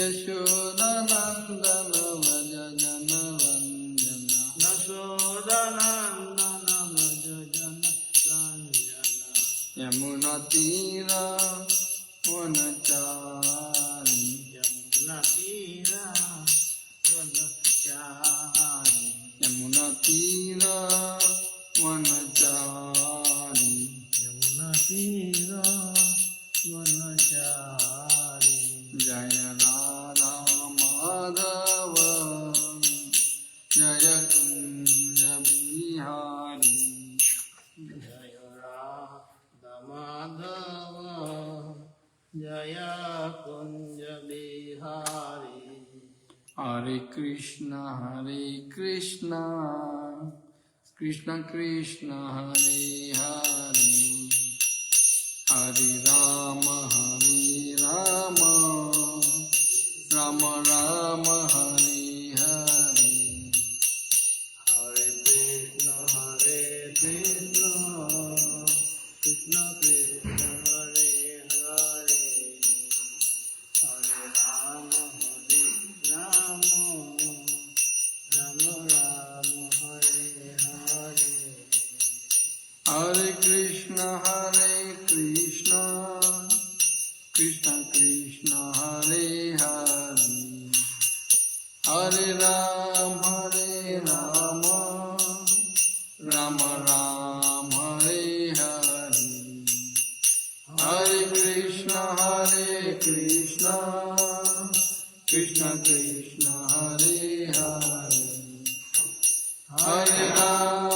यशोदनन्दन व्रज जन रञ्जन यशोदनन्दन व्रज जन रञ्जन यमुनातीरा वनचारी यमुनातीरा वनचारी यमुनातीरा वनचारी यमुनातीरा वनचारी जय राधा माधव जय कुंज बिहारी जय राधा माधव जय कुंज बिहारी हरे कृष्णा कृष्ण कृष्ण हरे हरे हरे राम राम राम हरे हरे हरे कृष्ण कृष्ण कृष्ण हरे हरे हरे राम राम राम हरे हरे हरे कृष्ण कृष्ण कृष्ण हरे हरे हरे राम राम राम हरे हरे हरे कृष्ण कृष्ण कृष्ण हरे हरे हरे राम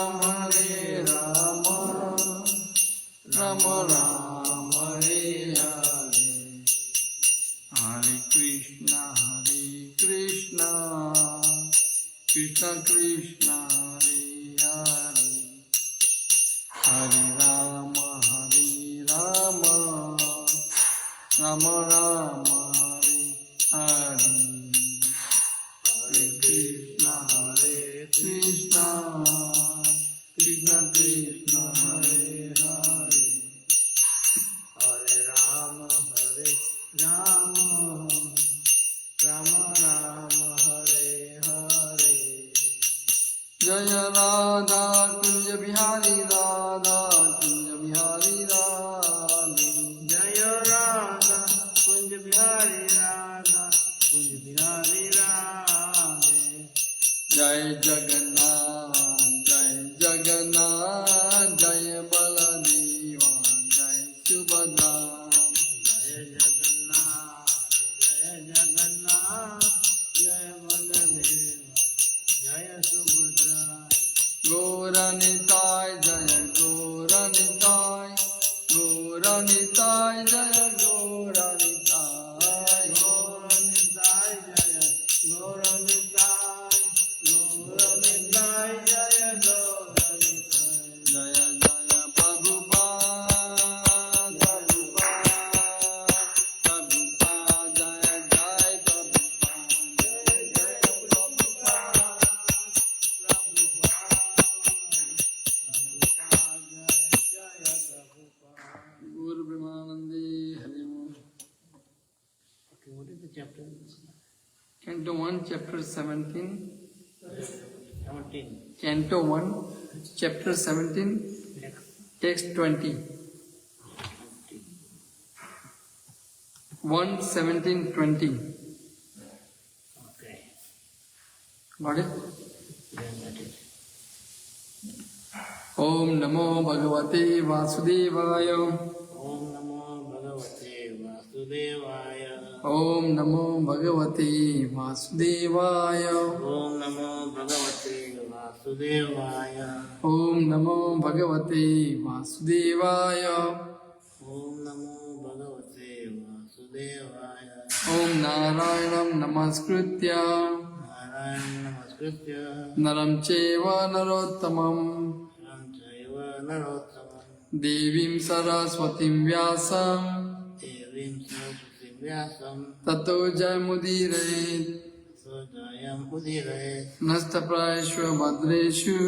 राम राम हरे हरे हरे कृष्ण कृष्ण कृष्ण हरे हरे हरे राम राम राम हरे हरे हरे कृष्ण कृष्ण कृष्ण हरे हरे हरे राम राम राम हरे हरे जय राधा कुंज बिहारी राधे जय राधा कुंज बिहारी राधे जय जगन्नाथ जय बलदेवा जय सुभद्रा जय जगन्नाथ जय बलदेवा जय सुभद्रा गौरनिताय जय गौरनिताय जय गौरनिताय जय गौरनिताय जय गौरनिताय जय प्रभुपाद जय Guru Brahmanandi Hari Om. Okay, what is the chapter? Canto 1, chapter 17. 17. Canto 1, chapter 17, text 20. 1, 17, 20. Okay. Got it? Yeah, got it. Om Namo Bhagavate Vasudevaya. Om Namo Bhagavate Vasudevaya. Om Namo Bhagavate Vasudevaya. Om Namo Bhagavate Vasudevaya. Om Namo Bhagavate Vasudevaya. Om Namo Bhagavate Vasudevaya. Om Narayanam Namaskritya. Naram Cheva Narottamam. Devim Saraswatim Vyasam. Tato Jayamudire. Nastaprayeshva Bhadreshu.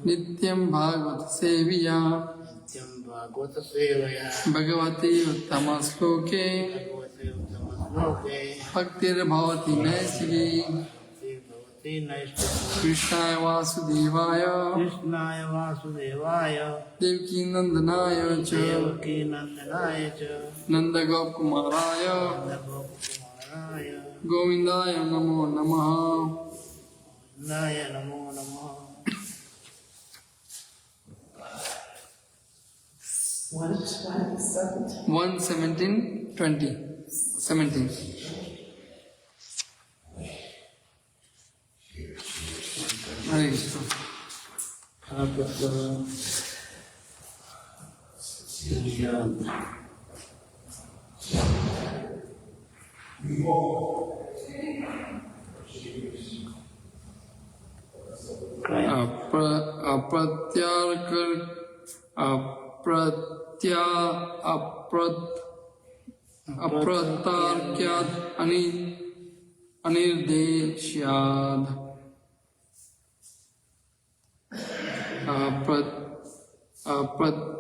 Nityam Bhagavata Seviya. Bhagavati Uttama Sloke. loke bhaktir bhavati naisigi bhavati naishtiki Krishnaya Vasudevaya Krishnaya Vasudevaya Devaki Nandanaya cha Devaki Nandanaya cha Nanda Gopkumaraya Gopakumaraya Govindaya Namo Namaha Naya Namo Namaha. 1:17:20 17. Hare Krishna. Apratarkyad anirdeshyad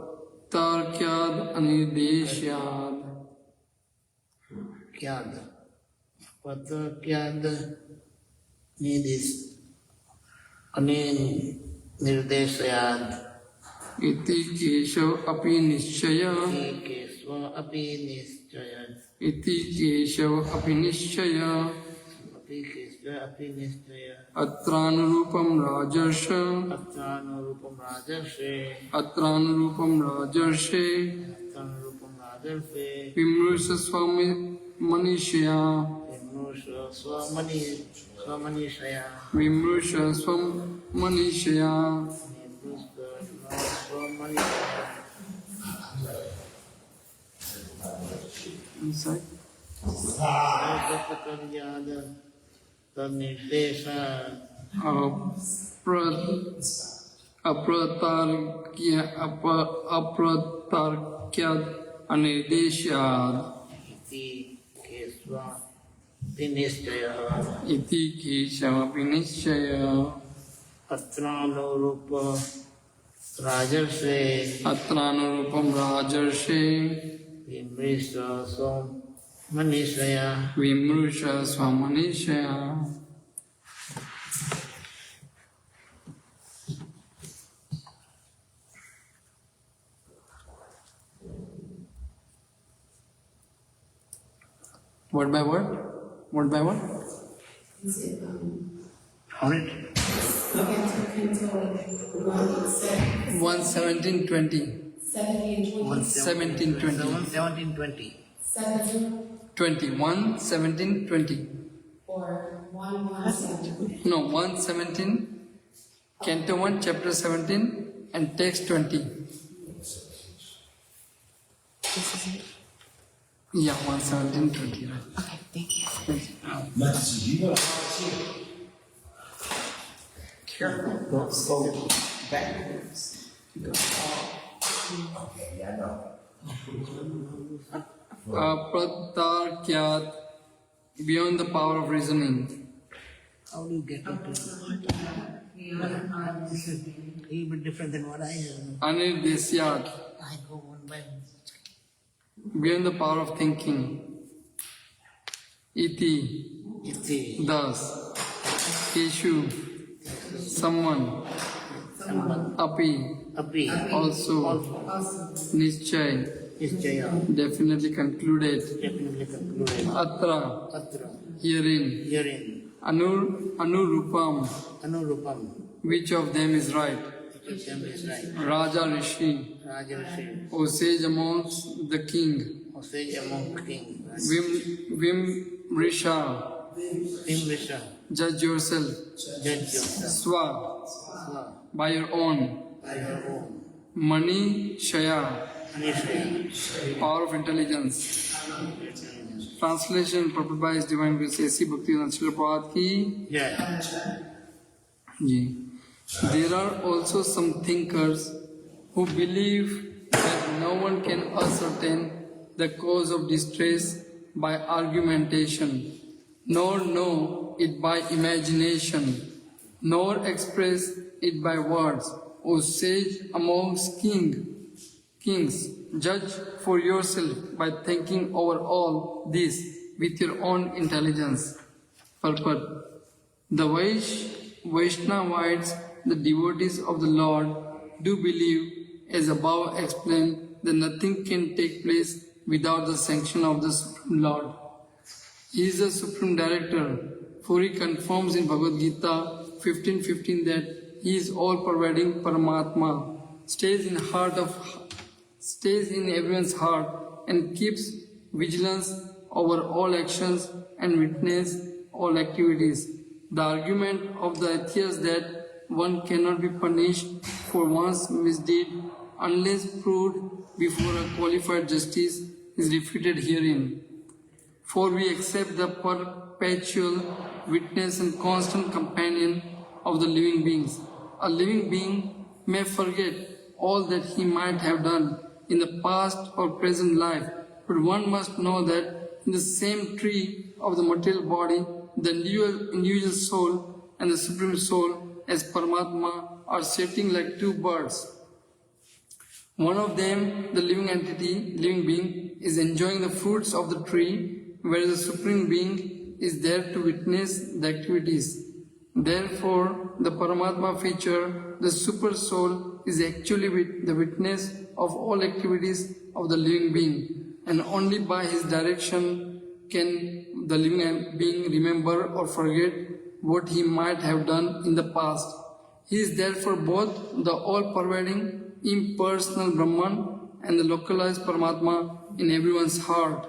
apratarkyad anirdeshyad Kyad Patrakyad Nidis Nirdeshayad iti keshav api nishchaya Kesva Api Nischaya iti keshav api nishchaya Api Kesva Api Nischaya atranurupam rajarsha Atranurupam Rajarshe atranurupam rajarshe Atranurupam Rajarshe vimrusha swami manishya Vimrusha Swamanishaya vimrusha swam manishya Vimrusha Swamanishaya inside Apataryada Tanishesha apratarkyad anirdeshyad Iti Kesva Dinishchaya iti keshav api nishchaya Atranurupam Rajarshe atranurupam rajarshe Vimrusha Swamanishaya vimrusha swamanishya. Word by word? Word by word? Is it, Found it? okay, until 1:17:20. 17 and 20. 17:20. 17:20. 21, 17, 20. Or 1, 1, 7. No, 1:17, Canto 1, Chapter 17, and text 20. This is it. Yeah, 1:17:20, right? Okay, thank you. Careful, don't go backwards. Okay, yeah, I know. Apratarkyat, beyond the power of reasoning. How do you get into it? This is a little bit different than what I have. Anirdesyat, I go one by one. beyond the power of thinking. Iti, Iti. thus. Keshu, someone. Api, Api. also. Nischay, Nischaya. definitely concluded. Definitely concluded. Atra, Atra. herein. Herein. Anurupam, Anurupam. which of them is right? Which of them is right? Raja Rishi, Rajarshi. O sage amongst the king. Or sage among the king. Vimrisha, Vimrisha. judge yourself. Judge yourself. Swa, Swa. by your own. By your own. Mani Shaya, Anishaya. power of intelligence. Translation proper by His Divine Grace A.C. Bhaktivedanta Srila Prabhupada ki. Yeah. Ji. There are also some thinkers who believe that no one can ascertain the cause of distress by argumentation, nor know it by imagination, nor express it by words. O sage amongst kings, judge for yourself by thinking over all this with your own intelligence. Purport. The Vaishnavites, the devotees of the Lord, do believe, as above explained, that nothing can take place without the sanction of the Supreme Lord. He is the Supreme Director, for he confirms in Bhagavad Gita 15:15 that he is all-pervading Paramātmā, stays in everyone's heart and keeps vigilance over all actions and witness all activities. The argument of the atheists that one cannot be punished for one's misdeed unless proved before a qualified justice is refuted herein. For we accept the perpetual witness and constant companion of the living beings. A living being may forget all that he might have done in the past or present life, but one must know that in the same tree of the material body, the individual soul and the Supreme Soul as Paramātmā are sitting like two birds. One of them, the living entity, living being, is enjoying the fruits of the tree, whereas the Supreme Being is there to witness the activities. Therefore, the Paramātmā feature, the Super Soul, is actually the witness of all activities of the living being, and only by his direction can the living being remember or forget what he might have done in the past. He is therefore both the all-pervading, impersonal Brahman and the localized Paramātmā in everyone's heart.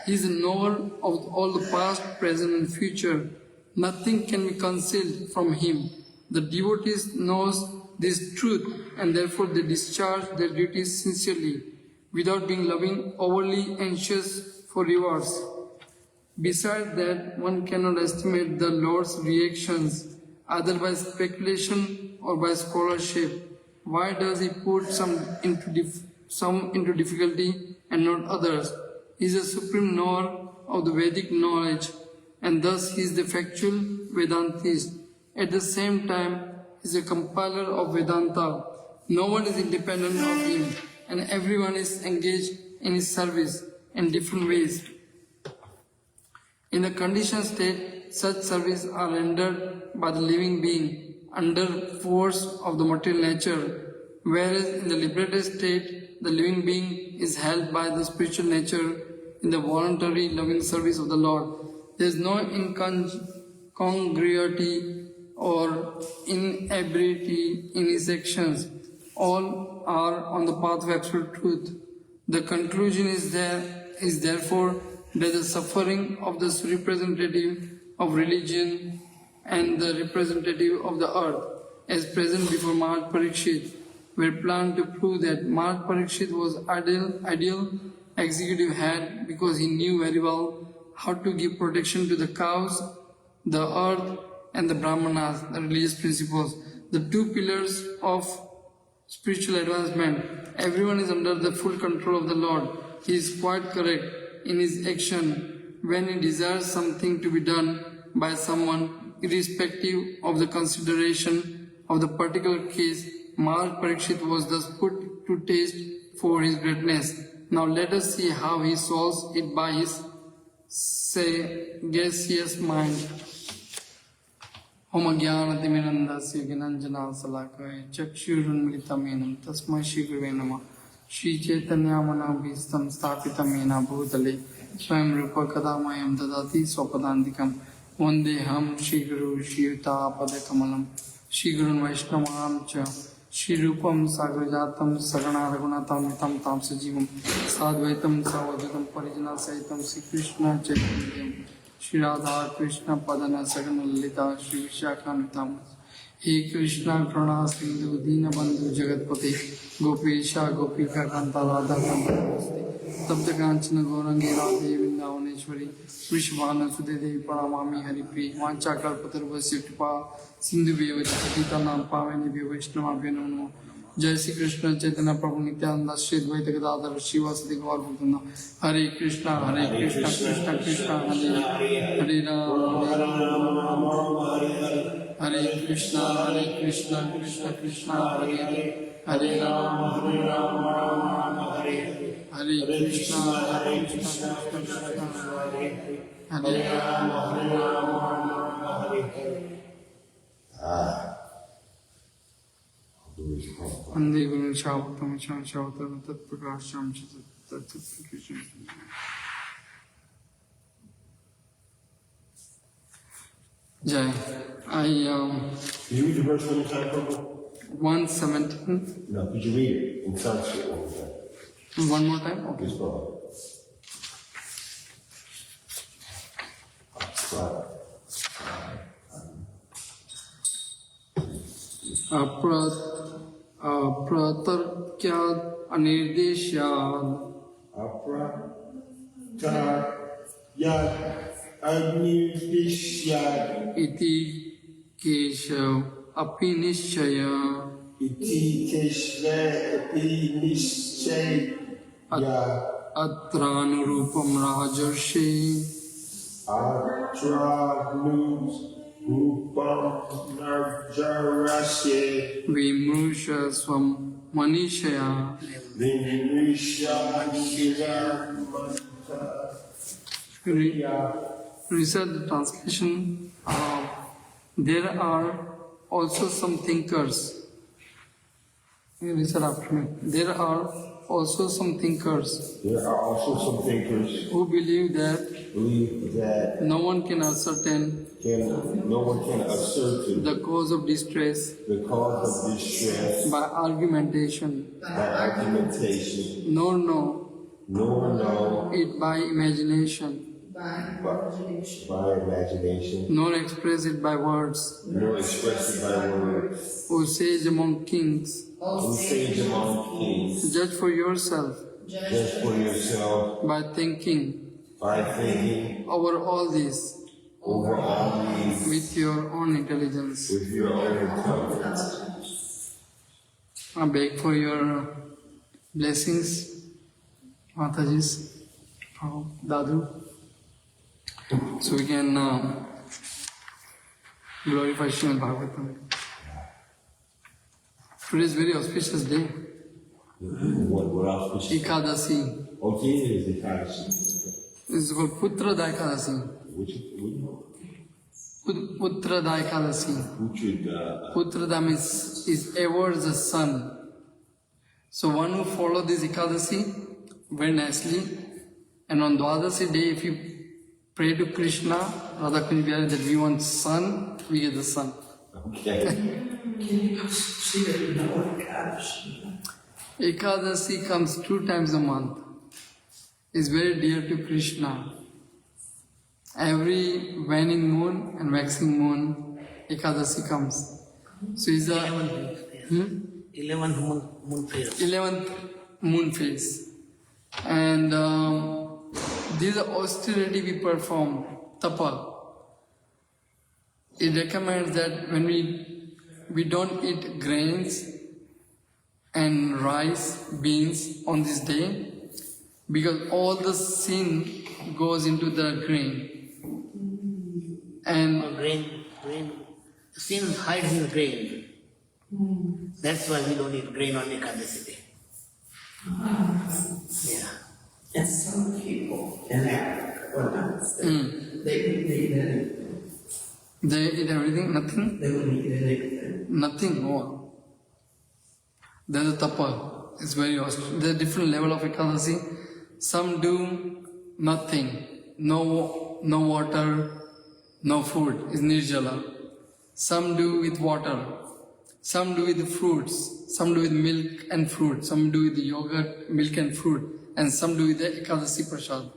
He is the knower of all the past, present and future. Nothing can be concealed from him. The devotees knows this truth and therefore they discharge their duties sincerely, without being loving, overly anxious for rewards. Besides that, one cannot estimate the Lord's reactions either by speculation or by scholarship. Why does he put some into difficulty and not others? He is a supreme knower of the Vedic knowledge, and thus he is the factual Vedantist. At the same time, he is a compiler of Vedanta. No one is independent of him, and everyone is engaged in his service in different ways. In the conditioned state, such service are rendered by the living being under force of the material nature, whereas in the liberated state, the living being is held by the spiritual nature in the voluntary loving service of the Lord. There is no incongruity or inability in his actions. All are on the path of absolute truth. The conclusion is therefore that the suffering of the representative of religion and the representative of the earth, as present before Mahārāja Parīkṣit, were planned to prove that Mahārāja Parīkṣit was ideal executive head because he knew very well how to give protection to the cows, the earth and the Brahmanas, the religious principles, the two pillars of spiritual advancement. Everyone is under the full control of the Lord. He is quite correct in his action when he desires something to be done by someone, irrespective of the consideration of the particular case. Mahārāja Parīkṣit was thus put to taste for his greatness. Now let us see how he solves it by his sagacious mind. Om Ajnana-timirandhasya Gnanjana Salakaya Chakshurunmilitam Yenam Tasmai Shri Gurave Namah. Shri Chaitanya Manabhistam Sthapitam Yena Bhutale Swayam Rupa Kadamayam Dadati Swapadantikam Vandeham Shri Guru Shri Yuta Padakamalam Shri Gurun Vaishnavamam Cha Shri Rupam Sagrajatam Sagana Raghunatam Vitam Tam Sajivam Sadvaitam Savadvitam Parijana Sahitam Shri Krishna Chaitanyam Shri Radha Krishna Padana Sagana Lalita Shri Vishakamitam He Krishna Krona Sindhu Dina Bandhu Jagatpati Gopesha Gopika Kanta Radha Kanta Namaste Tabda Kanchana Gaurangi Radhe Vrindavaneshwari Vishvana Sudedevi Paramāmī Haripriya Vancha Kalpatarvasya Kripa Sindhu Bhevati Patitanam Pāvanebhyo Vaishnavabhyo Namo Namo Jai Shri Krishna Chaitanya Prabhu Nityananda Shri Advaita Gadadhara Shivasati Gaur Bhaktivinoda Hare Krishna Krishna Krishna Hare Hare Ram Hare Ram Hare Krishna, Krishna Krishna, Hare Hare, Hare Rama, Rama, Hare Hare, Hare Krishna, Krishna Krishna, Hare Rama, Hare Hare. Ande Guru Shavatam Shavatam Tat Prakasham Tat Krishna. Jai. Can you read the verse one more time, Prabhu? 117. No, could you read it in Sanskrit one more time? One more time? Okay. Yes, Prabhu. Pratarkyat anirdeshyad Apratyat Agnivishyad iti keshav apinishaya Iti Keshva Epinishaya atranurupam rajarshi Rupam Narjarasye vimrusha swam manishaya. Vinisha Shiva Research the translation. There are also some thinkers. Research after me. There are also some thinkers There are also some thinkers who believe that no one can ascertain no one can ascertain the cause of distress the cause of distress by argumentation, by argumentation, nor know it by imagination, by imagination, nor express it by words. nor express it by words. O sage among kings, Who sage among kings, judge for yourself judge for yourself by thinking by thinking over all this over all these with your own intelligence. with your own intelligence. I beg for your blessings, Mataji's, Dadu, so we can glorify Śrīmad-Bhāgavatam. Today is very auspicious day, What else? Ekadasi. Okay, it is the Ekadashi. This is called Putrada Ekadasi. Which Putrada Ekadasi. Putrada means is ever the son. So one who follow this Ekadasi very nicely, and on Dwadasi day, if you pray to Krishna, Radha Kunja, that we want son, we get the son. Okay. Ekadasi comes 2 times a month. It's very dear to Krishna. Every waning moon and waxing moon, Ekadasi comes. So it's the 11th moon phase. 11th moon phase. And this is the austerity we perform, tapa. It recommends that when we don't eat grains and rice, beans on this day, because all the sin goes into the grain. And Grain, sin hides in grain. That's why we don't eat grain on Ekadasi day. Yeah. And some people in Africa, or not, they eat anything. they eat everything, nothing? They wouldn't eat anything. Nothing. Oh. There's a tapa. It's very awesome. There's a different level of Ekadasi. Some do nothing. No water, no food. It's nirjala. Some do with water. Some do with fruits. Some do with milk and fruit. Some do with yogurt, milk and fruit. And some do with the Ekadasi Prasad.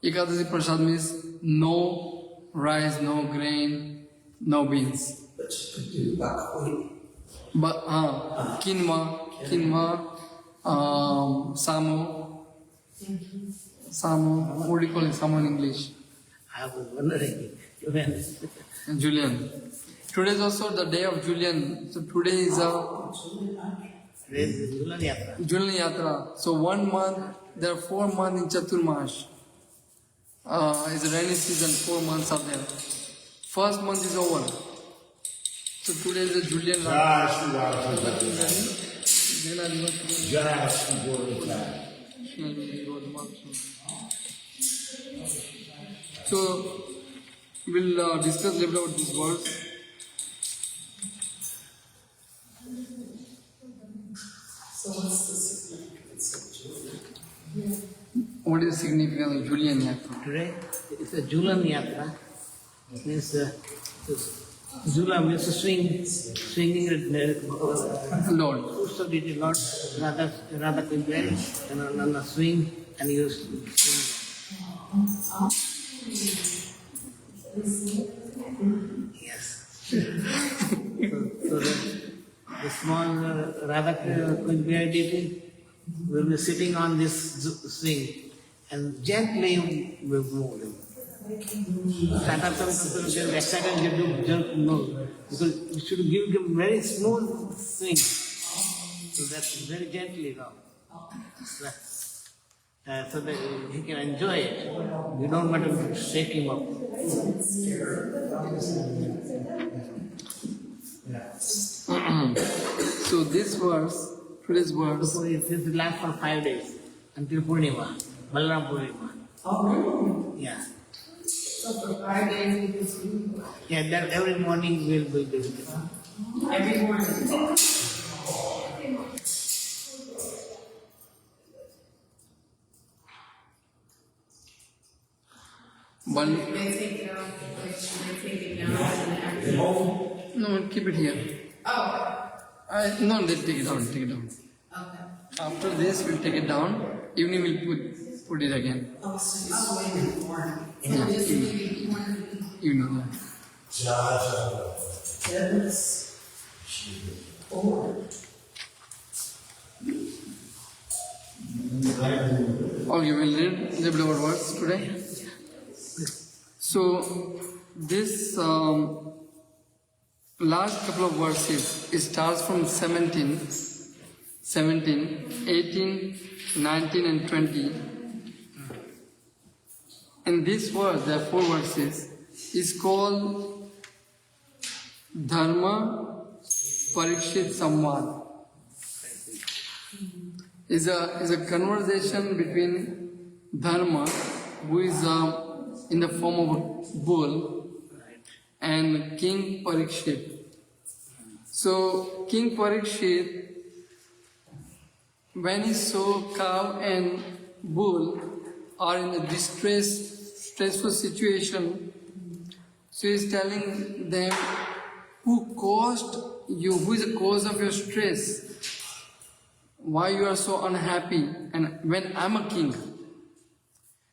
Ekadasi Prasad means no rice, no grain, no beans. But you could do buckwheat. But quinoa, samo, what do you call it, samo in English? I was wondering when. Julian. Today is also the day of Julian. So today is Julian Yatra. Julian Yatra. So 1 month, there are 4 months in Chaturmash. It's a rainy season, 4 months are there. First month is over. So today is the Julian Jai Rath. Jai Shri Guru. So we'll discuss a little about this verse. So what's the significance of Julian? What is the significance of Julian Yatra? Today, it's a Julan Yatra. Means Jula means swinging Lord. So did the Lord Radha could be and on a swing and you swing. Yes. so the small Radha could be deity will be sitting on this swing and gently will move him. Sometimes people get excited and you jerk no. Because you should give him very smooth swing. So that's very gently now. So that he can enjoy it. You don't want to shake him up. So this verse, today's verse, So it will last for 5 days until Purnima, Balaram Purnima. Oh, really? Yeah. So for 5 days we just do Yeah, that every morning we'll be doing it. every morning. one, They take it out, like, should they take it down and after? no, keep it here. Oh, No, they take it down, take it down. okay. After this, we'll take it down. Evening, we'll put it again. Oh, so you swing in the morning. Yeah, Just evening. maybe one. Evening, Goodness. Forward. Okay, we'll read a little bit about words today. So, this last couple of verses, it starts from 17, 18, 19 and 20. And this verse, there are 4 verses, is called Dharma Parīkṣit Samvad. Is a conversation between Dharma, who is in the form of a bull, and King Parīkṣit. So King Parīkṣit, when he saw cow and bull are in a stressful situation, so he is telling them, who caused you, who is the cause of your stress? Why you are so unhappy? And when I'm a king,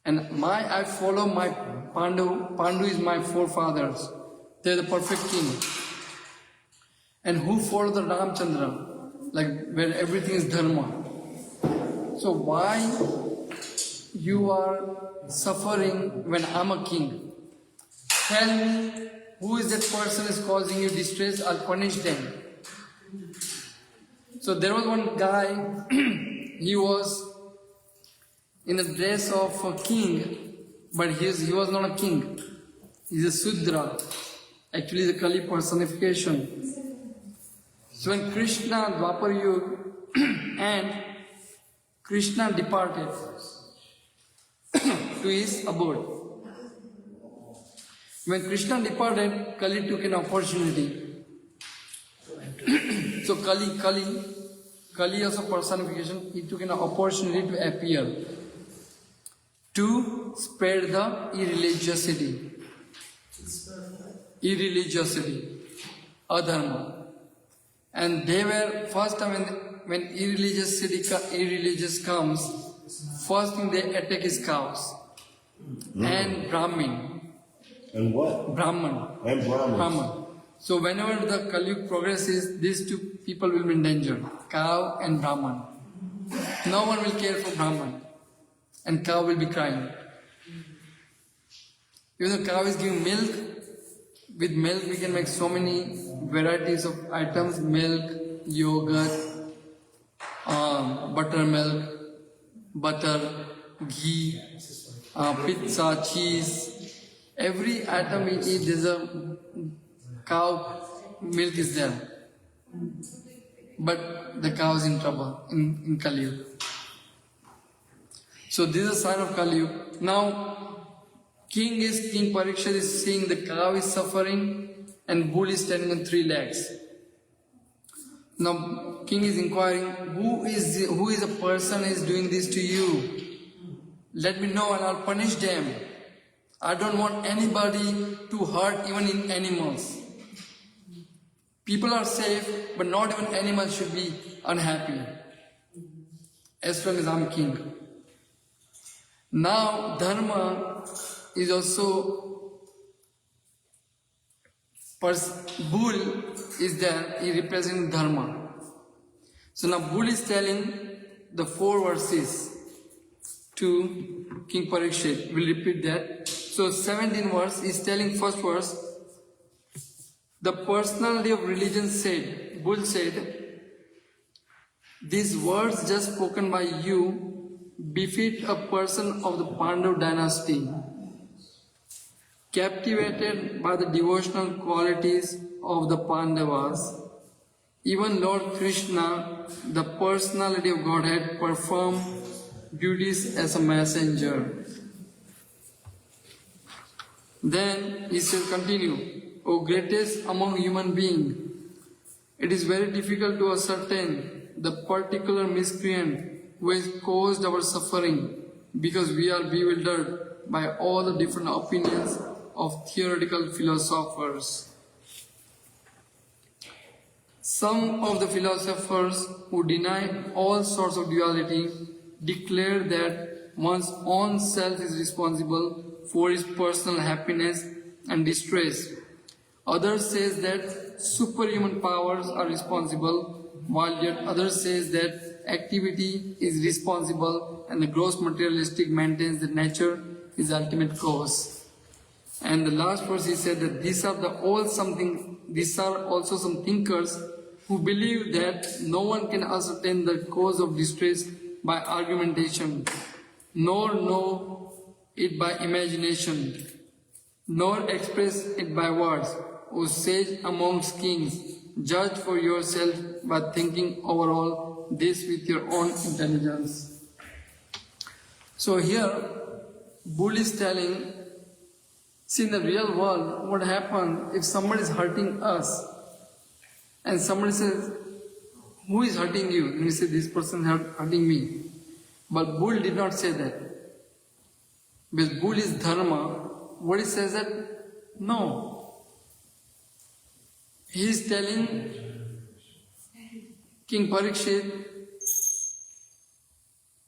and I follow my Pandu is my forefathers. They're the perfect king. And who follow the Ramchandra, like where everything is dharma. So why you are suffering when I'm a king? Tell me, who is that person is causing you distress? I'll punish them. So there was one guy, he was in the dress of a king, but he was not a king. He's a Sudra. Actually, the Kali personification. So when Krishna, Dwapar Yuga, and Krishna departed to his abode. When Krishna departed, Kali took an opportunity. So Kali as a personification, he took an opportunity to appear, to spread the irreligiosity, adharma. And they were, first time when irreligious comes, first thing they attack is cows and Brahmin. And what? Brahman. And Brahmins. So whenever the Kali progresses, these 2 people will be in danger, cow and Brahman. No one will care for Brahman, and cow will be crying. Even though cow is giving milk, with milk we can make so many varieties of items, milk, yogurt, buttermilk, butter, ghee, pizza, cheese. Every item we eat, there's a cow milk is there. But the cow is in trouble in Kali Yuga. So this is a sign of Kali Yuga. Now, King Parīkṣit is seeing the cow is suffering and bull is standing on 3 legs. Now, King is inquiring, who is a person is doing this to you? Let me know and I'll punish them. I don't want anybody to hurt even in animals. People are safe, but not even animals should be unhappy. As long as I'm king. Now, Dharma is also, bull is there, he represents Dharma. So now bull is telling the 4 verses to King Parīkṣit. We'll repeat that. So 17 verse is telling first verse, the personality of religion said, bull said, these words just spoken by you befit a person of the Pandav dynasty, captivated by the devotional qualities of the Pandavas. Even Lord Krishna, the personality of Godhead, performed duties as a messenger. Then he says, continue, O greatest among human beings, it is very difficult to ascertain the particular miscreant who has caused our suffering, because we are bewildered by all the different opinions of theoretical philosophers. Some of the philosophers who deny all sorts of duality declare that one's own self is responsible for his personal happiness and distress. Others says that superhuman powers are responsible, while yet others says that activity is responsible and the gross materialistic maintains that nature is the ultimate cause. And the last verse he said that these are also some thinkers who believe that no one can ascertain the cause of distress by argumentation, nor know it by imagination, nor express it by words. O sage amongst kings, judge for yourself by thinking over all this with your own intelligence. So here, Bull is telling, see, in the real world, what happens if somebody is hurting us and somebody says, who is hurting you? And we say, this person is hurting me. But Bull did not say that. Because Bull is Dharma. What he says that? No. He is telling King Parīkṣit,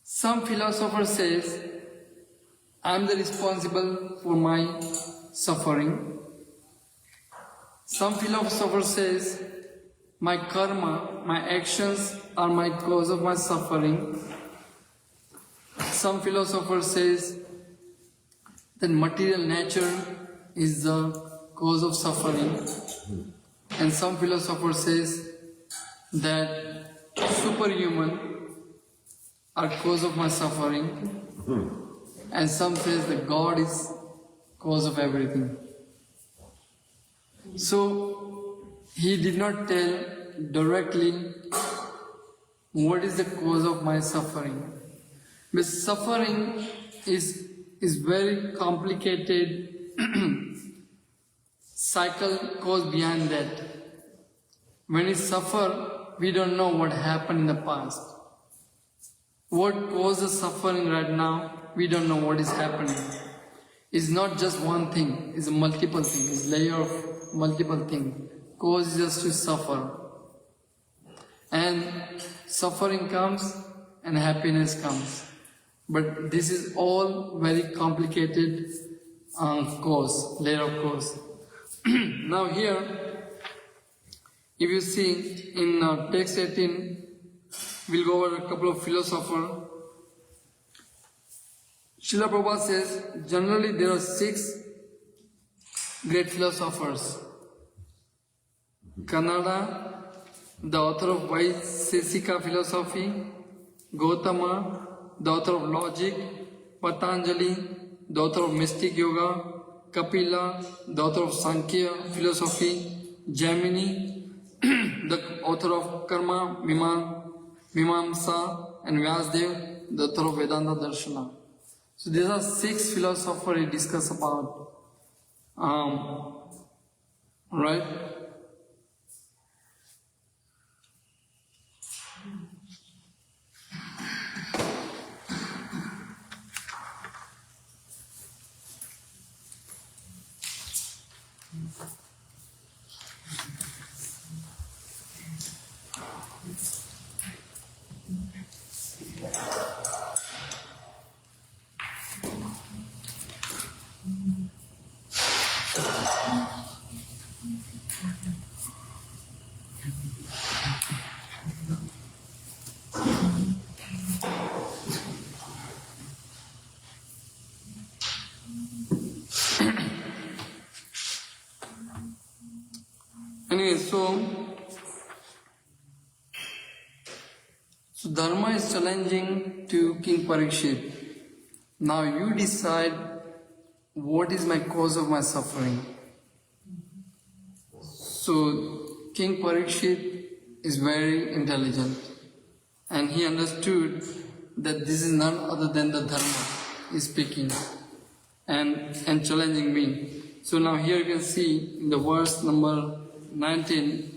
some philosopher says, I am the responsible for my suffering. Some philosopher says, my karma, my actions are my cause of my suffering. Some philosopher says that material nature is the cause of suffering. And some philosopher says that superhuman are cause of my suffering. And some says that God is cause of everything. So he did not tell directly what is the cause of my suffering. But suffering is very complicated cycle goes behind that. When we suffer, we don't know what happened in the past. What causes suffering right now, we don't know what is happening. It's not just one thing, it's a multiple thing, it's a layer of multiple things. Causes us to suffer. And suffering comes and happiness comes. But this is all very complicated layer of cause. Now here, if you see in text 18, we'll go over a couple of philosophers. Srila Prabhupada says, generally there are 6 great philosophers. Kanaya, the author of Vaisesika philosophy, Gautama, the author of logic, Patanjali, the author of mystic yoga, Kapila, the author of Sankhya philosophy, Jaimini, the author of Karma, Mimamsa, and Vyasdev, the author of Vedanta Darshana. So these are 6 philosophers he discuss about. Right? Anyway, so Dharma is challenging to King Parīkṣit. Now you decide what is my cause of my suffering. So King Parīkṣit is very intelligent and he understood that this is none other than the Dharma is speaking and challenging me. So now here you can see in the verse number 19,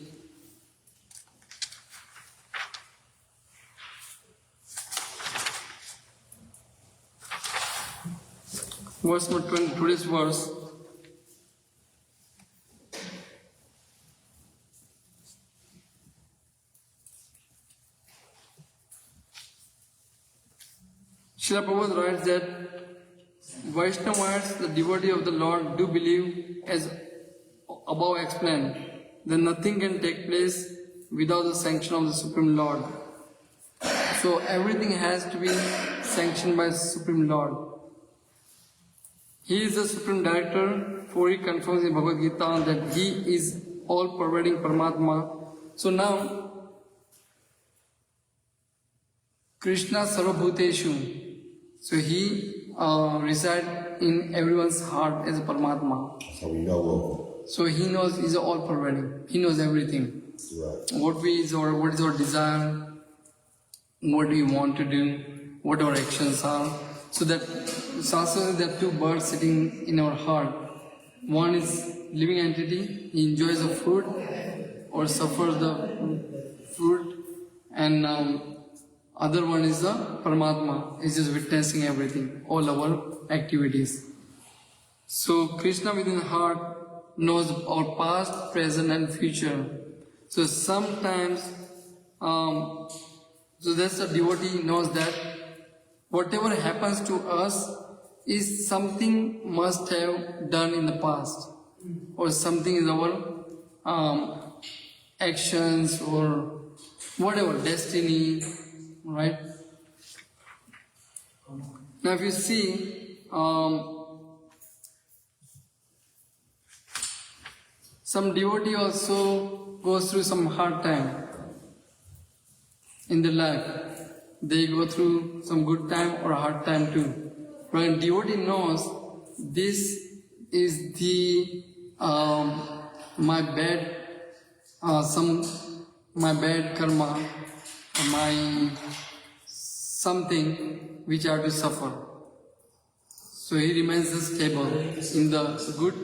verse number 20, today's verse. Srila Prabhupada writes that Vaishnavas, the devotee of the Lord, do believe, as above explained, that nothing can take place without the sanction of the Supreme Lord. So everything has to be sanctioned by the Supreme Lord. He is the Supreme Director, for he confirms in Bhagavad Gita that he is all-pervading Paramātmā. So now, Krishna Sarvabhuteshu, so he resides in everyone's heart as a Paramātmā. So we know So he knows, he's all-pervading. He knows everything. right. What is our desire, what do we want to do, what our actions are. So that Shastra, there are 2 birds sitting in our heart. One is living entity, he enjoys the fruit or suffers the fruit, and other one is the Paramātmā, is just witnessing everything, all our activities. So Krishna within the heart knows our past, present and future. So sometimes, so that's the devotee knows that whatever happens to us is something must have done in the past, or something is our actions or whatever, destiny, right? Now if you see, some devotee also goes through some hard time in their life. They go through some good time or hard time too. When devotee knows this is the my bad my bad karma, my something which I have to suffer. So he remains stable in the good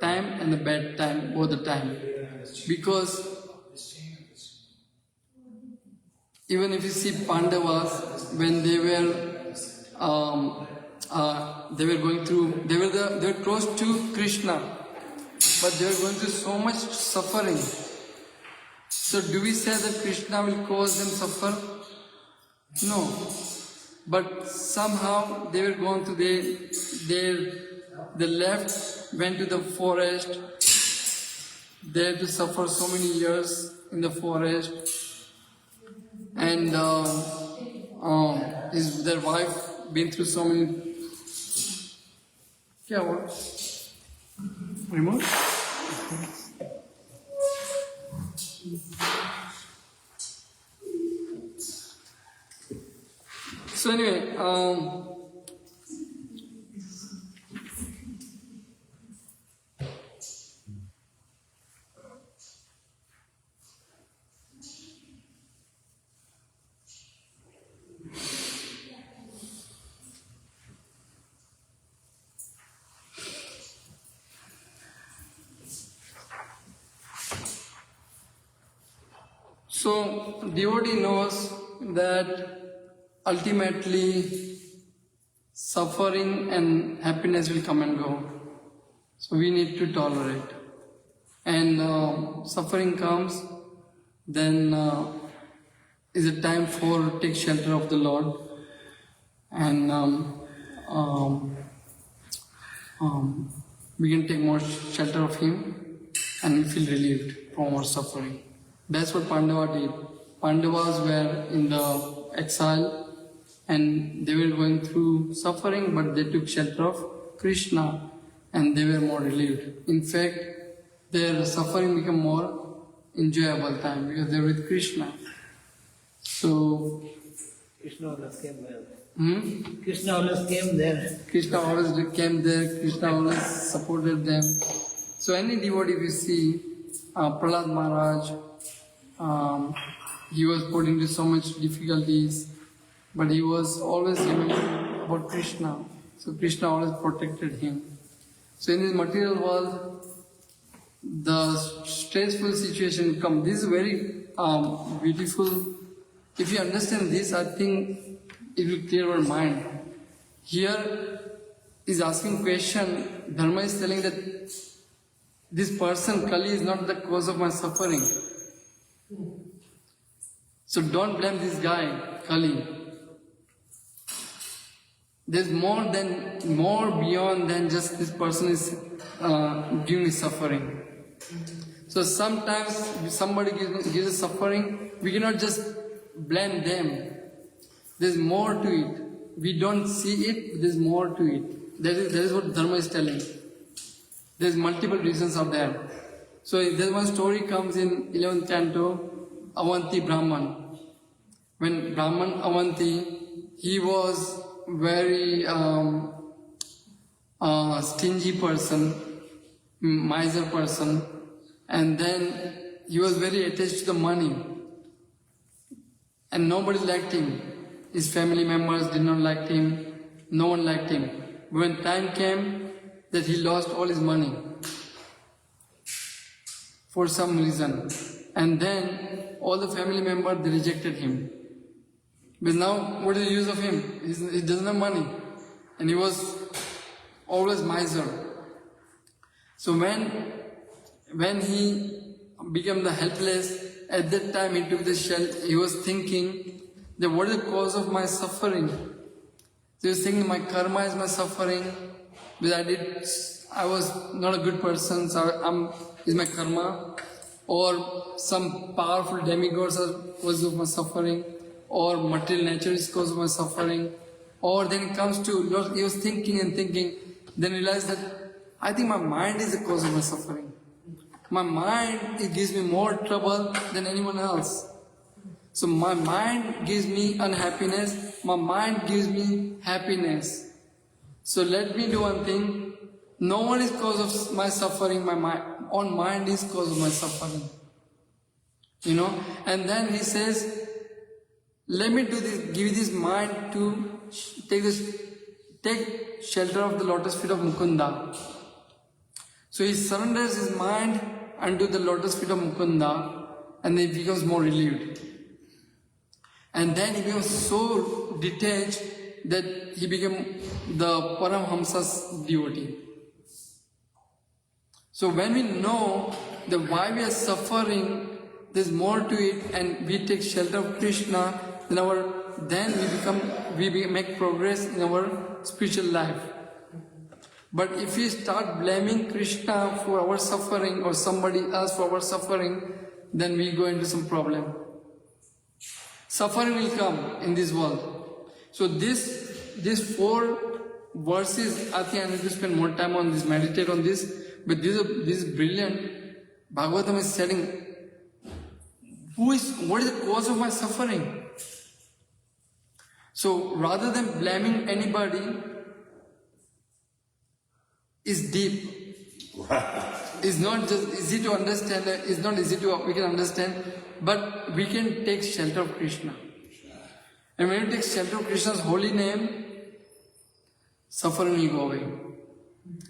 time and the bad time, both the time. Because even if you see Pandavas, when they were going through, they were close to Krishna, but they were going through so much suffering. So do we say that Krishna will cause them suffer? No. But somehow they were going to they left, went to the forest. They had to suffer so many years in the forest. And their wife been through so many. Yeah, what? Remote? So anyway, So devotee knows that ultimately suffering and happiness will come and go. So we need to tolerate. And suffering comes, then is a time for take shelter of the Lord, and we can take more shelter of Him, and we feel relieved from our suffering. That's what Pandava did. Pandavas were in the exile, and they were going through suffering, but they took shelter of Krishna, and they were more relieved. In fact, their suffering became more enjoyable time because they were with Krishna. So, Krishna always came there. Krishna always came there. Krishna always came there, Krishna always supported them. So any devotee we see, Prahlad Maharaj, he was put into so much difficulties, but he was always remembering about Krishna. So Krishna always protected him. So in this material world, the stressful situation comes. This is very beautiful. If you understand this, I think it will clear our mind. Here is asking question. Dharma is telling that this person, Kali, is not the cause of my suffering. So don't blame this guy, Kali. There's more beyond than just this person is giving me suffering. So sometimes somebody gives us suffering, we cannot just blame them. There's more to it. We don't see it, there's more to it. That is what Dharma is telling. There's multiple reasons are there. So there's one story comes in 11th canto, Avanti Brahman. When Brahman Avanti, he was very stingy person, miser person, and then he was very attached to the money. And nobody liked him. His family members did not like him. No one liked him. When time came that he lost all his money for some reason, and then all the family members, they rejected him. Because now, what is the use of him? He doesn't have money. And he was always miser. So when he became the helpless, at that time he took the shell, he was thinking that what is the cause of my suffering? So he was thinking my karma is my suffering, because I was not a good person, so is my karma, or some powerful demigods are cause of my suffering, or material nature is cause of my suffering, or then it comes to, he was thinking and thinking, then realized that I think my mind is the cause of my suffering. My mind, it gives me more trouble than anyone else. So my mind gives me unhappiness, my mind gives me happiness. So let me do one thing, no one is cause of my suffering, my own mind is cause of my suffering. And then he says, let me do this, give this mind to take shelter of the lotus feet of Mukunda. So he surrenders his mind unto the lotus feet of Mukunda, and then he becomes more relieved. And then he becomes so detached that he became the Paramhamsa's devotee. So when we know that why we are suffering, there's more to it, and we take shelter of Krishna, then we make progress in our spiritual life. But if we start blaming Krishna for our suffering or somebody else for our suffering, then we go into some problem. Suffering will come in this world. So these 4 verses, I think I need to spend more time on this, meditate on this, but this is brilliant. Bhagavatam is telling, what is the cause of my suffering? So rather than blaming anybody, is deep. It's not just easy to understand, it's not easy to, we can understand, but we can take shelter of Krishna. And when we take shelter of Krishna's holy name, suffering will go away.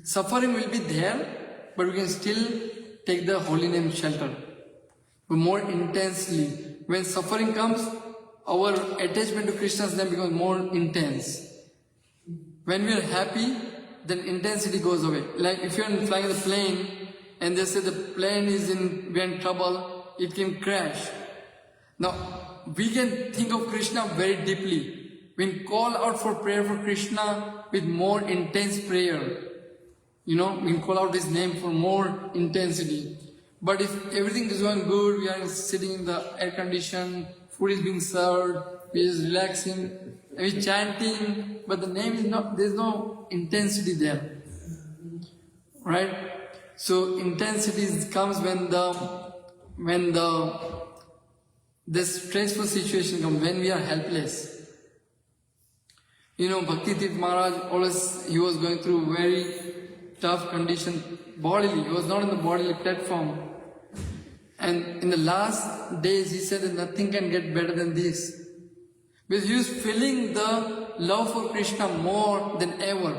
Suffering will be there, but we can still take the holy name shelter. But more intensely, when suffering comes, our attachment to Krishna's name becomes more intense. When we are happy, then intensity goes away. Like if you are flying the plane and they say the plane we are in trouble, it can crash. Now, we can think of Krishna very deeply. We can call out for prayer for Krishna with more intense prayer. We can call out his name for more intensity. But if everything is going good, we are sitting in the air condition, food is being served, we are relaxing, and we are chanting, but the name is not, there is no intensity there. Right? So intensity comes when the stressful situation comes, when we are helpless. Bhakti Tirth Maharaj he was going through very tough condition bodily. He was not in the bodily platform. And in the last days he said that nothing can get better than this. Because he was feeling the love for Krishna more than ever.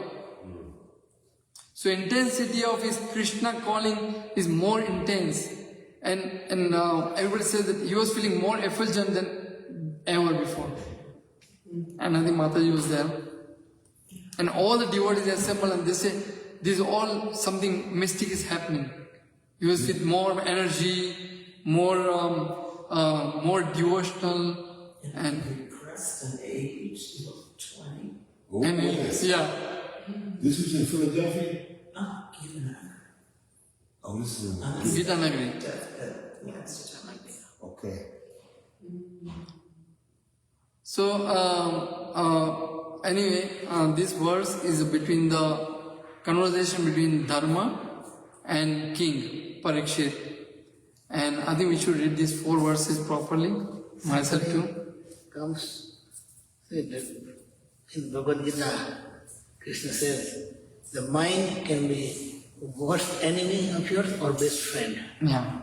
So intensity of his Krishna calling is more intense. And everybody says that he was feeling more effulgent than ever before. And I think Mataji was there. And all the devotees assemble and they say, this is all something mystic is happening. He was with more energy, more devotional, and Preston age of 20. Oh, and yes. yeah. This was in Philadelphia? Given her. Oh, this is in... Gita Nagari. Yes. Okay. So anyway, this verse is between the conversation between Dharma and King Parīkṣit. And I think we should read these 4 verses properly, myself too. Comes, say that in Bhagavad Gita, Krishna says, the mind can be worst enemy of yours or best friend. Yeah.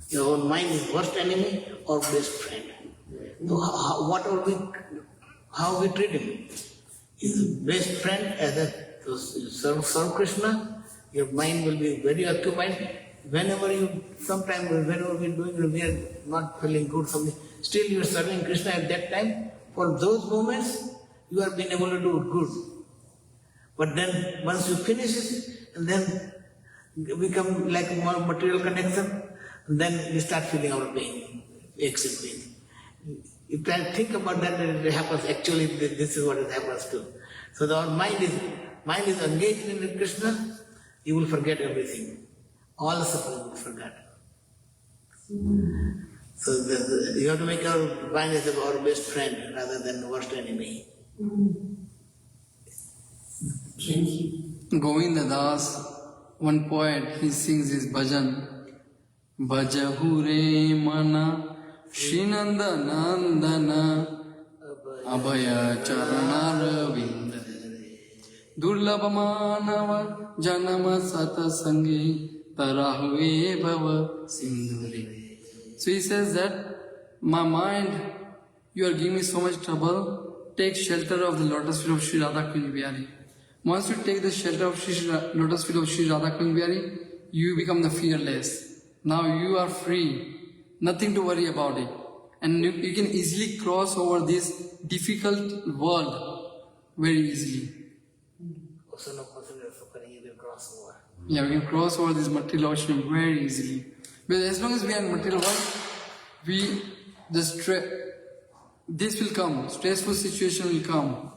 Your own mind is worst enemy or best friend. So how we treat him? Is best friend as to serve Krishna, your mind will be very occupied. Whenever we're doing, we are not feeling good, something, still you are serving Krishna at that time. For those moments, you are being able to do good. But then once you finish it, and then become like more material connection, and then we start feeling our pain, aches and pain. You can think about that, and it happens. Actually, this is what it happens too. So our mind is engaged in Krishna. You will forget everything. All the suffering you will forget. So you have to make our mind as our best friend rather than worst enemy. Govinda Das, one poet, he sings his bhajan. Bhajahu re mana Shrinanda Nandana Abhaya Charanaravinda Durlabha Manava Janama Sata Sangi Tarahve Bhava Sindhuri. So he says that, my mind, you are giving me so much trouble, take shelter of the lotus feet of Sri Radha Kunj Bihari. Once you take the shelter of lotus feet of Sri Radha Kunj Bihari, you become the fearless. Now you are free. Nothing to worry about it. And you can easily cross over this difficult world very easily. Also no possible suffering, you will cross over. Yeah, we can cross over this material ocean very easily. But as long as we are in material world, this will come, stressful situation will come.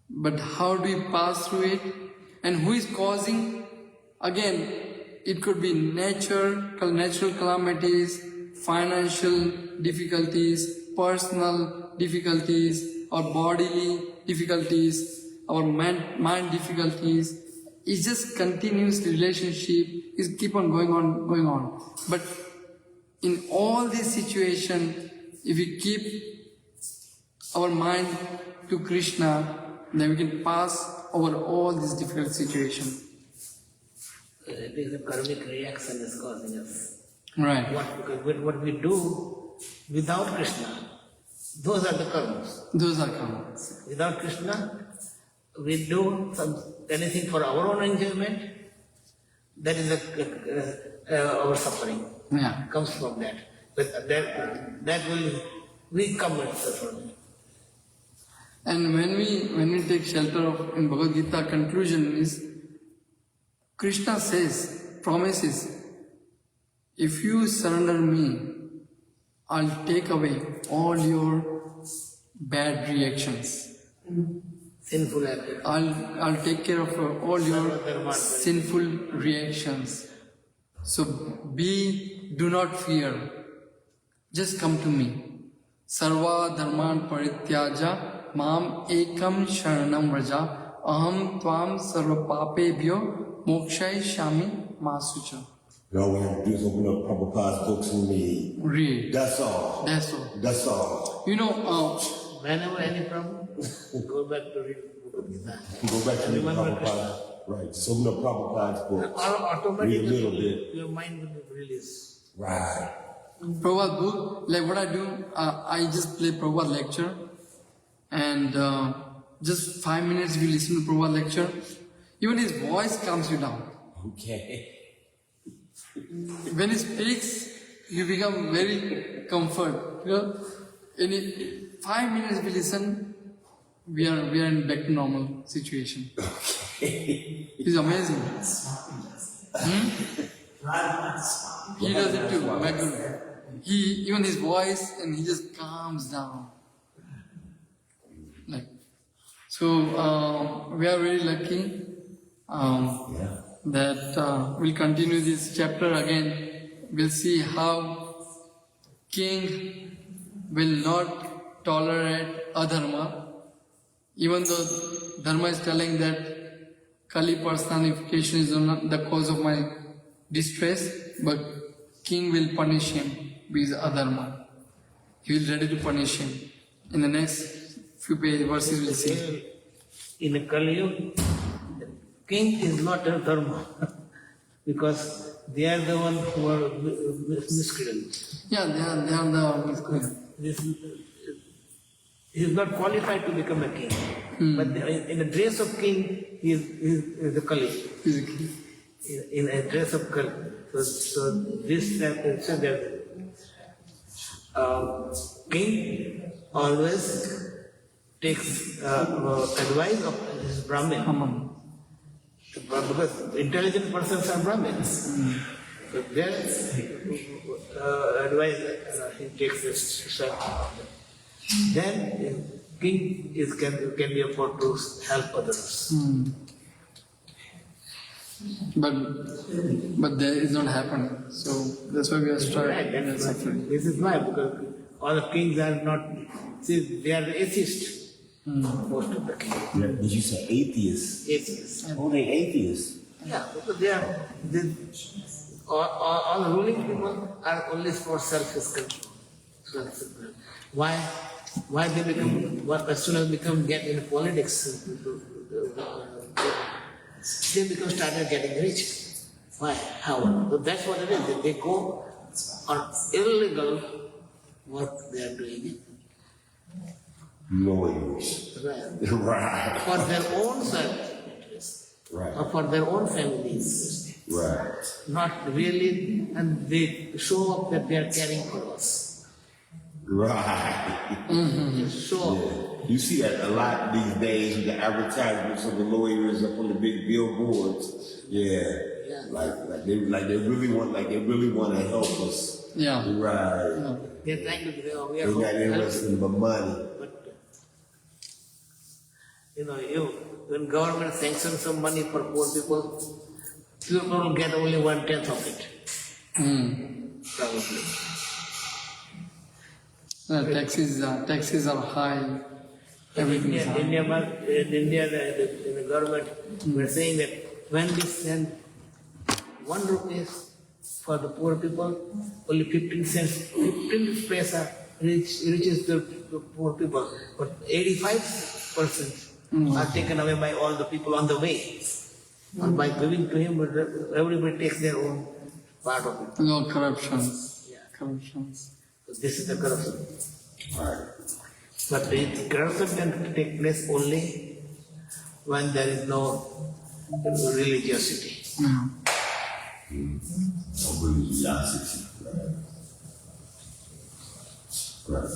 But how do we pass through it? And who is causing? Again, it could be natural calamities, financial difficulties, personal difficulties, or bodily difficulties, our mind difficulties. It's just continuous relationship is keep on going on. But in all these situations, if we keep our mind to Krishna, then we can pass over all these difficult situations. It is a karmic reaction is causing us. Right. What we do without Krishna, those are the karmas. Those are karmas. Without Krishna, we do anything for our own enjoyment. That is our suffering. Yeah. Comes from that. But that will recommend suffering. And when we take shelter of in Bhagavad Gita, conclusion is Krishna promises, if you surrender me, I'll take away all your bad reactions. Sinful attitude. I'll take care of all your sinful reactions. So do not fear. Just come to me. Sarva dharman parityaja mam ekam sharanam vraja aham tvam sarva papebhyo mokshayishyami masucha. All we have to do is open up Prabhupada's books and read. That's all. That's all. That's all. You know, Whenever any problem, go back to read Bhagavad Gita. Go back to read Remember Prabhupada. Right. Just open up Prabhupada's books. Read a little Automatically, bit. your mind will be released. Right. Prabhupada book, like what I do, I just play Prabhupada lecture and just 5 minutes we listen to Prabhupada lecture. Even his voice calms you down. Okay. When he speaks, you become very comfort. You know, in 5 minutes we listen, we are in back to normal situation. He's amazing. He does it too. Back even his voice, and he just calms down. Like so, we are very lucky that we'll continue this chapter again. We'll see how king will not tolerate adharma, even though Dharma is telling that Kali personification is not the cause of my distress, but king will punish him with adharma. He is ready to punish him. In the next few verses we'll see. In a Kali Yuga, king is not a dharma because they are the ones who are miscreants. Yeah, they are the miscreants. He is not qualified to become a king. But in the dress of king, he is the Kali. Physically. In a dress of Kali. So this said that king always takes advice of his Brahmin. Because intelligent persons are Brahmins. So their advice he takes this. Then king can be afforded to help others. But there is not happening. So that's why we are struggling. Right, this is why, because all the kings are not, see, they are atheists. Most of the kings. Yeah, did you say atheists? Atheists. Oh, they atheists. Yeah, because all the ruling people are only for selfish control. Why they become, as soon as get in politics, they started getting rich. Why? How? So that's what it is. They go on illegal work they are doing. Lawyers. Right. Right. For their own self-interest. Right. Or for their own families. Right. Not really, and they show up that they are carrying cross. Right. They show up. Yeah. You see that a lot these days with the advertisements of the lawyers up on the big billboards. Yeah. Like they really want to help us. Yeah. Right. Yeah. They're trying to say, oh, we They're are not interested in the money. But, when government sanctions some money for poor people will get only 1/10 of it. Probably. Taxes are high. Everything is high. In India, the government were saying that when we send 1 rupee for the poor people, only 15 paisa reaches the poor people. But 85% are taken away by all the people on the way. And by giving to him, everybody takes their own part of it. No corruptions. Yeah. Corruptions. So this is the corruption. Right. But the corruption can take place only when there is no religiosity. Yeah. Religiosity. Right. Right.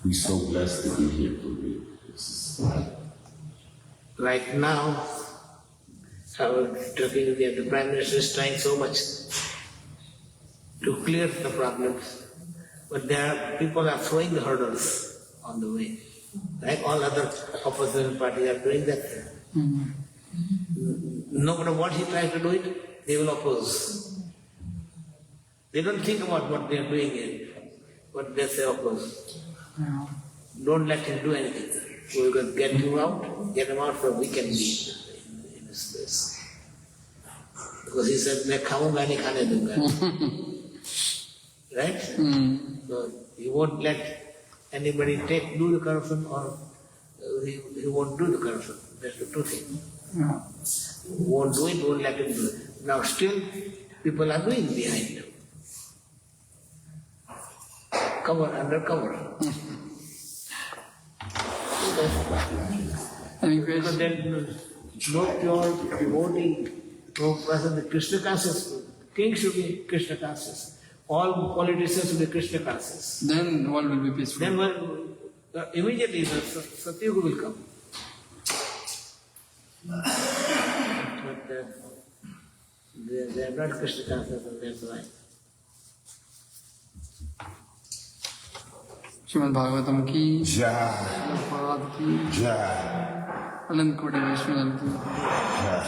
We're so blessed to be here for me. Like now, I was talking with the Prime Minister is trying so much to clear the problems, but people are throwing the hurdles on the way. Like all other opposition parties are doing that. No matter what he tries to do it, they will oppose. They don't think about what they are doing here, but they say oppose. Don't let him do anything. We're going to get him out so we can be in this place. Because he said, मैं खाऊंगा नहीं खाने दूंगा. Right? So he won't let anybody do the corruption, or he won't do the corruption. That's the two things. He won't do it, won't let him do it. Now still, people are doing behind him. Under cover. Any Because question? then no pure devotee, no person with Krishna consciousness. King should be Krishna conscious. All politicians should be Krishna conscious. Then the world will be peaceful. Then immediately the Satyuga will come. But they are not Krishna conscious, and that's why. श्रीमद्-भागवतम की Jai, Prabhupada की Jai, अनंत कोटि वैष्णव की Jai.